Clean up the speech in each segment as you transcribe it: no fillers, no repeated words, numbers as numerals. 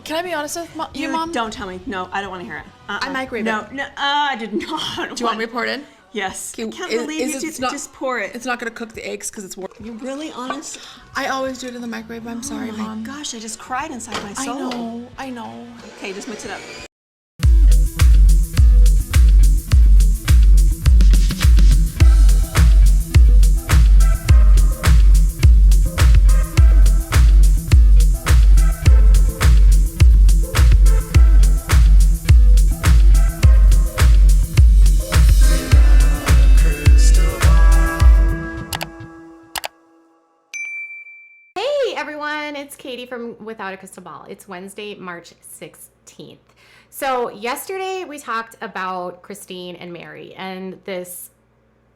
Can I be honest with you, Mom? Don't tell me. No, I don't want to hear it. I microwave it. No, I did not. Do you want me to pour it in? Yes. I can't believe you just pour it. It's not going to cook the eggs because it's warm. You're really honest? I always do it in the microwave. I'm sorry, Mom. Oh my gosh, I just cried inside my soul. I know. Okay, just mix it up. It's Katie from Without a Crystal Ball. It's Wednesday, March 16th. So yesterday we talked about Christine and Mary and this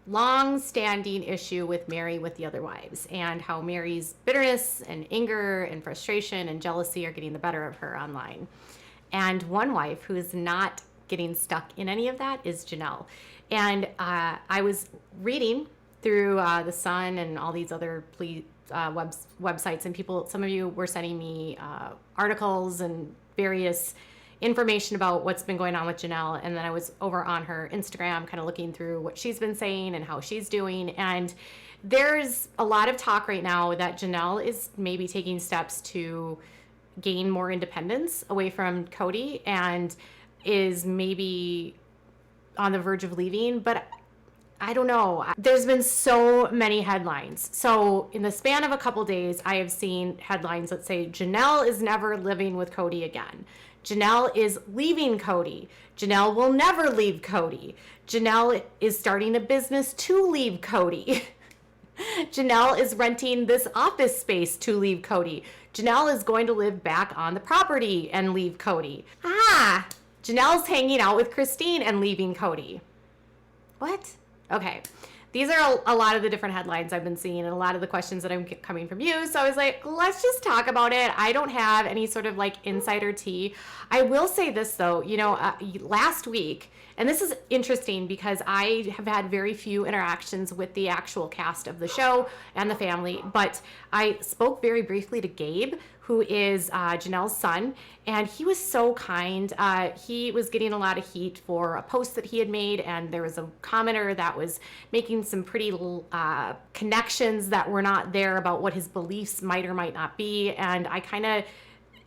long-standing issue with Mary with the other wives and how Mary's bitterness and anger and frustration and jealousy are getting the better of her online. And one wife who is not getting stuck in any of that is Janelle. And I was reading through The Sun and all these other websites, and some of you were sending me articles and various information about what's been going on with Janelle. And then I was over on her Instagram kind of looking through what she's been saying and how she's doing. And there's a lot of talk right now that Janelle is maybe taking steps to gain more independence away from Kody and is maybe on the verge of leaving. But I don't know. There's been so many headlines. So in the span of a couple days, I have seen headlines that say Janelle is never living with Kody again. Janelle is leaving Kody. Janelle will never leave Kody. Janelle is starting a business to leave Kody. Janelle is renting this office space to leave Kody. Janelle is going to live back on the property and leave Kody. Janelle's hanging out with Christine and leaving Kody. What? Okay, these are a lot of the different headlines I've been seeing and a lot of the questions that I'm coming from you. So I was like, let's just talk about it. I don't have any sort of like insider tea. I will say this though, last week, and this is interesting because I have had very few interactions with the actual cast of the show and the family, but I spoke very briefly to Gabe, who is Janelle's son, and he was so kind. He was getting a lot of heat for a post that he had made, and there was a commenter that was making some pretty connections that were not there about what his beliefs might or might not be, and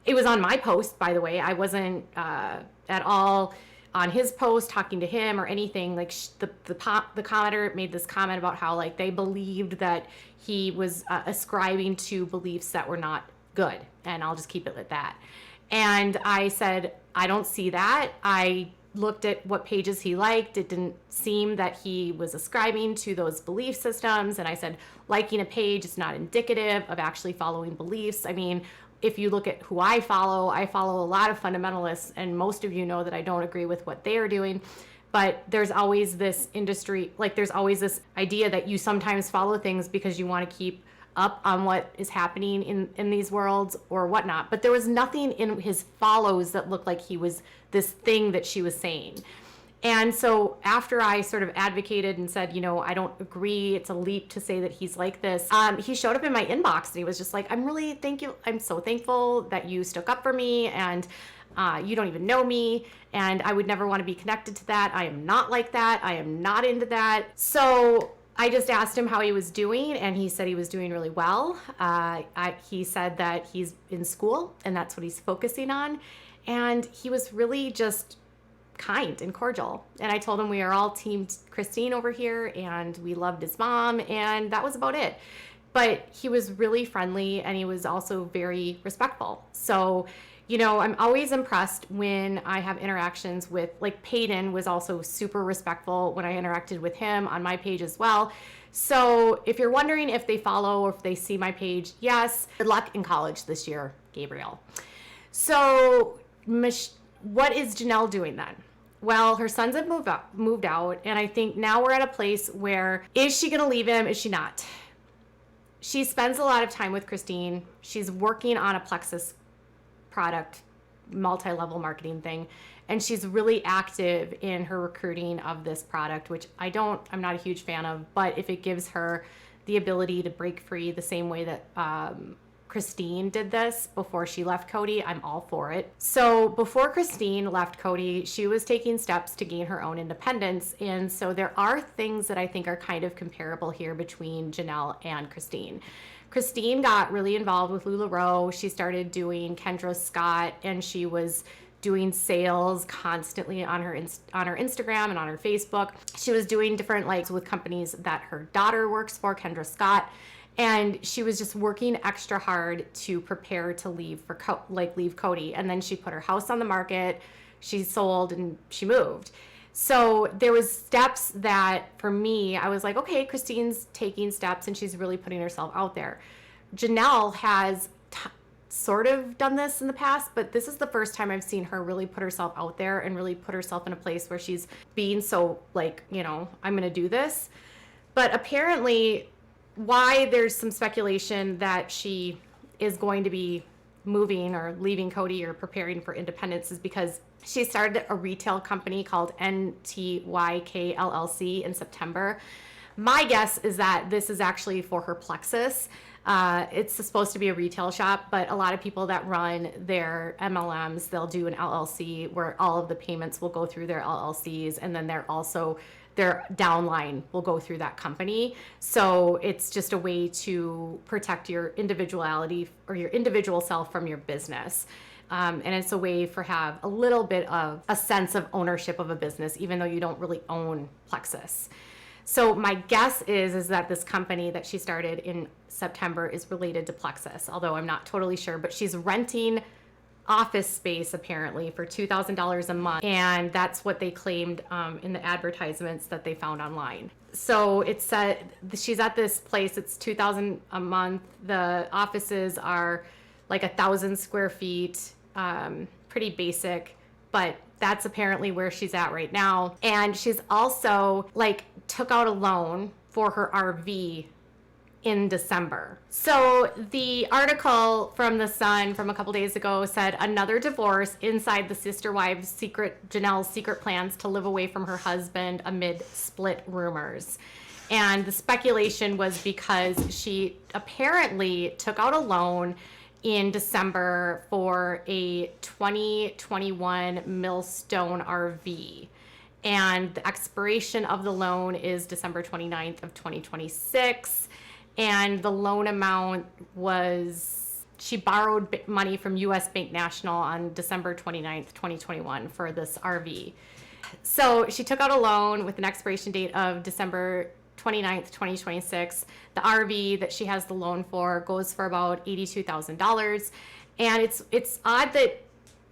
it was on my post, by the way. I wasn't at all on his post talking to him or anything. Like the commenter made this comment about how like they believed that he was ascribing to beliefs that were not good, and I'll just keep it at that. And I said, I don't see that. I looked at what pages he liked. It didn't seem that he was ascribing to those belief systems. And I said, liking a page is not indicative of actually following beliefs. I mean, if you look at who I follow a lot of fundamentalists, and most of you know that I don't agree with what they are doing. But there's always this there's always this idea that you sometimes follow things because you want to keep up on what is happening in these worlds or whatnot. But there was nothing in his follows that looked like he was this thing that she was saying. And so after I sort of advocated and said, I don't agree, it's a leap to say that he's like this, he showed up in my inbox and he was just like, I'm so thankful that you stuck up for me, and you don't even know me, and I would never want to be connected to that. I am not like that. I am not into that. So I just asked him how he was doing, and he said he was doing really well. He said that he's in school, and that's what he's focusing on. And he was really just kind and cordial. And I told him we are all team Christine over here, and we loved his mom, and that was about it. But he was really friendly, and he was also very respectful. So I'm always impressed when I have interactions with, like, Peyton was also super respectful when I interacted with him on my page as well. So if you're wondering if they follow or if they see my page, yes, good luck in college this year, Gabriel. So what is Janelle doing then? Well, her sons have moved out, and I think now we're at a place where, is she going to leave him? Is she not? She spends a lot of time with Christine. She's working on a Plexus product, multi-level marketing thing, and she's really active in her recruiting of this product, which I'm not a huge fan of, but if it gives her the ability to break free the same way that Christine did this before she left Kody, I'm all for it. So before Christine left Kody, she was taking steps to gain her own independence. And so there are things that I think are kind of comparable here between Janelle and Christine. Christine got really involved with LuLaRoe. She started doing Kendra Scott, and she was doing sales constantly on her Instagram and on her Facebook. She was doing different with companies that her daughter works for, Kendra Scott. And she was just working extra hard to prepare to leave leave Kody. And then she put her house on the market, she sold, and she moved. So there was steps that for me, I was like, okay, Christine's taking steps and she's really putting herself out there. Janelle has sort of done this in the past, but this is the first time I've seen her really put herself out there and really put herself in a place where she's being so I'm going to do this. But apparently, why there's some speculation that she is going to be moving or leaving Kody or preparing for independence is because she started a retail company called NTYK LLC in September. My guess is that this is actually for her plexus. It's supposed to be a retail shop, but a lot of people that run their MLMs, they'll do an LLC where all of the payments will go through their LLCs, and then their downline will go through that company. So it's just a way to protect your individuality or your individual self from your business. And it's a way for have a little bit of a sense of ownership of a business, even though you don't really own Plexus. So my guess is that this company that she started in September is related to Plexus, although I'm not totally sure, but she's renting office space apparently for $2,000 a month, and that's what they claimed in the advertisements that they found online. So it said she's at this place, it's $2,000 a month. The offices are like 1,000 square feet, pretty basic, but that's apparently where she's at right now. And she's also took out a loan for her RV in December. So the article from The Sun from a couple days ago said another divorce inside the sister wives' Janelle's secret plans to live away from her husband amid split rumors. And the speculation was because she apparently took out a loan in December for a 2021 Millstone RV. And the expiration of the loan is December 29th of 2026. And the loan amount was, she borrowed money from U.S. Bank National on December 29th, 2021 for this RV. So she took out a loan with an expiration date of December 29th, 2026. The RV that she has the loan for goes for about $82,000. And it's odd that,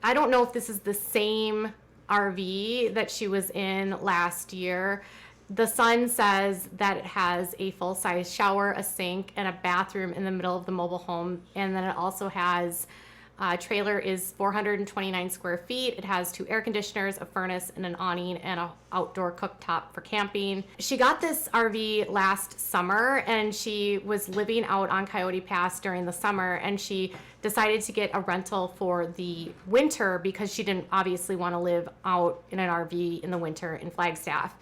I don't know if this is the same RV that she was in last year. The Sun says that it has a full-size shower, a sink, and a bathroom in the middle of the mobile home. And then it also has, trailer is 429 square feet. It has 2 air conditioners, a furnace, and an awning, and an outdoor cooktop for camping. She got this RV last summer, and she was living out on Coyote Pass during the summer, and she decided to get a rental for the winter because she didn't obviously want to live out in an RV in the winter in Flagstaff.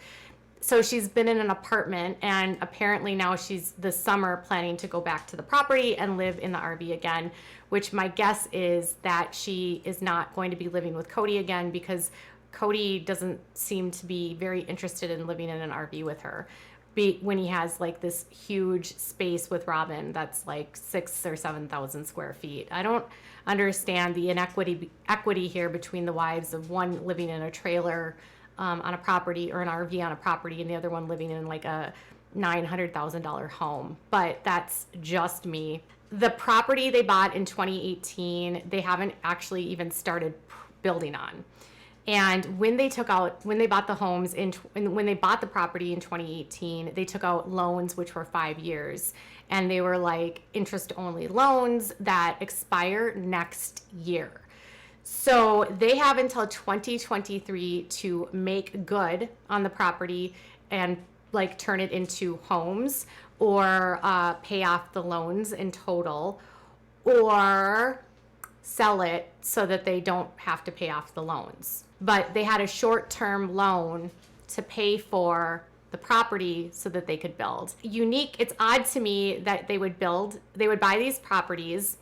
So she's been in an apartment, and apparently now she's this summer planning to go back to the property and live in the RV again, which my guess is that she is not going to be living with Kody again because Kody doesn't seem to be very interested in living in an RV with her when he has this huge space with Robin that's 6,000 or 7,000 square feet. I don't understand the equity here between the wives of one living in a trailer on a property or an RV on a property and the other one living in a $900,000 home. But that's just me. The property they bought in 2018, they haven't actually even started building on. And when they bought the homes when they bought the property in 2018, they took out loans which were 5 years, and they were interest only loans that expire next year. So they have until 2023 to make good on the property and turn it into homes or pay off the loans in total or sell it so that they don't have to pay off the loans. But they had a short-term loan to pay for the property so that they could build. It's odd to me that they would buy these properties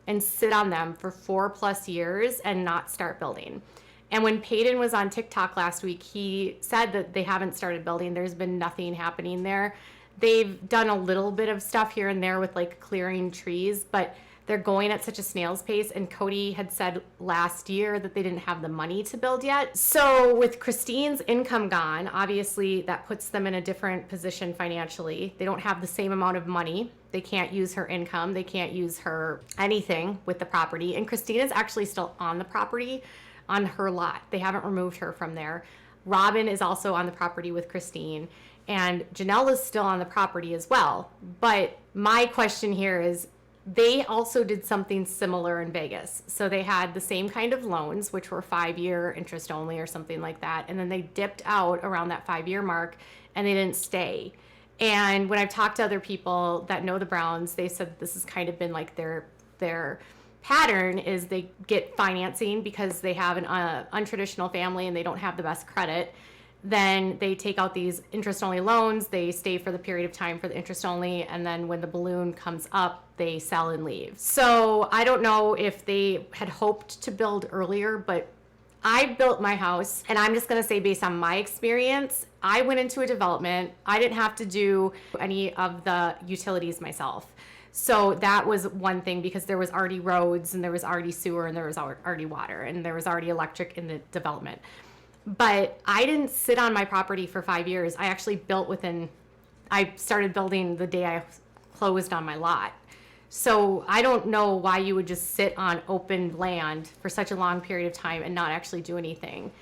and sit on them for 4+ years and not start building. And when Peyton was on TikTok last week, he said that they haven't started building. There's been nothing happening there. They've done a little bit of stuff here and there with like clearing trees, but they're going at such a snail's pace. And Kody had said last year that they didn't have the money to build yet. So with Christine's income gone, obviously that puts them in a different position financially. They don't have the same amount of money. They can't use her income. They can't use her anything with the property. And Christine is actually still on the property on her lot. They haven't removed her from there. Robin is also on the property with Christine. And Janelle is still on the property as well. But my question here is, they also did something similar in Vegas. So they had the same kind of loans, which were 5-year interest only or something like that. And then they dipped out around that 5-year mark and they didn't stay. And when I've talked to other people that know the Browns, they said this has kind of been like their pattern is they get financing because they have an untraditional family and they don't have the best credit. Then they take out these interest-only loans, they stay for the period of time for the interest-only, and then when the balloon comes up, they sell and leave. So I don't know if they had hoped to build earlier, but I built my house, and I'm just gonna say based on my experience, I went into a development, I didn't have to do any of the utilities myself. So that was one thing because there was already roads, and there was already sewer, and there was already water, and there was already electric in the development. But I didn't sit on my property for 5 years. I actually I started building the day I closed on my lot. So I don't know why you would just sit on open land for such a long period of time and not actually do anything.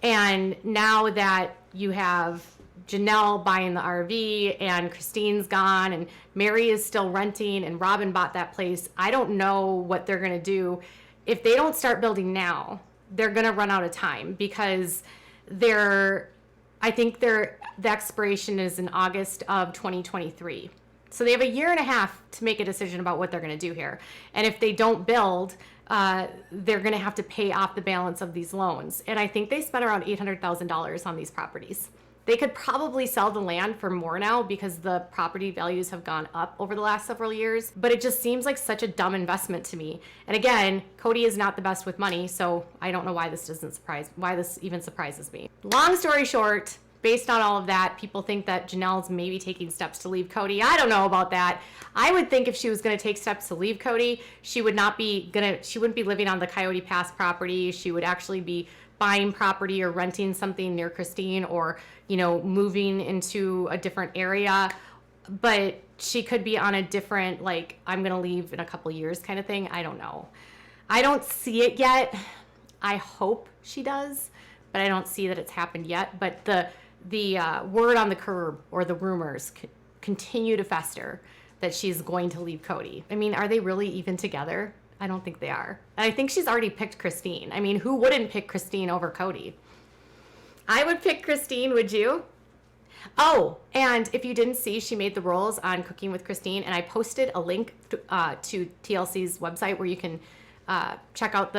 And now that you have Janelle buying the RV and Christine's gone and Mary is still renting and Robin bought that place, I don't know what they're gonna do. If they don't start building now, they're going to run out of time because I think the expiration is in August of 2023. So they have 1.5 years to make a decision about what they're going to do here. And if they don't build, they're going to have to pay off the balance of these loans. And I think they spent around $800,000 on these properties. They could probably sell the land for more now because the property values have gone up over the last several years, but it just seems like such a dumb investment to me. And again, Kody is not the best with money, so I don't know why this even surprises me. Long story short, based on all of that, people think that Janelle's maybe taking steps to leave Kody. I don't know about that. I would think if she was going to take steps to leave Kody, she wouldn't be living on the Coyote Pass property. She would actually be buying property or renting something near Christine or, moving into a different area. But she could be on a different, I'm going to leave in a couple years kind of thing. I don't know. I don't see it yet. I hope she does, but I don't see that it's happened yet. But the word on the curb or the rumors continue to fester that she's going to leave Kody. I mean, are they really even together? I don't think they are. And I think she's already picked Christine. I mean, who wouldn't pick Christine over Kody? I would pick Christine, would you? Oh, and if you didn't see, she made the rolls on Cooking with Christine, and I posted a link to TLC's website where you can check out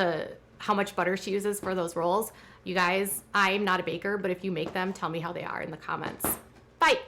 how much butter she uses for those rolls. You guys, I'm not a baker, but if you make them, tell me how they are in the comments. Bye.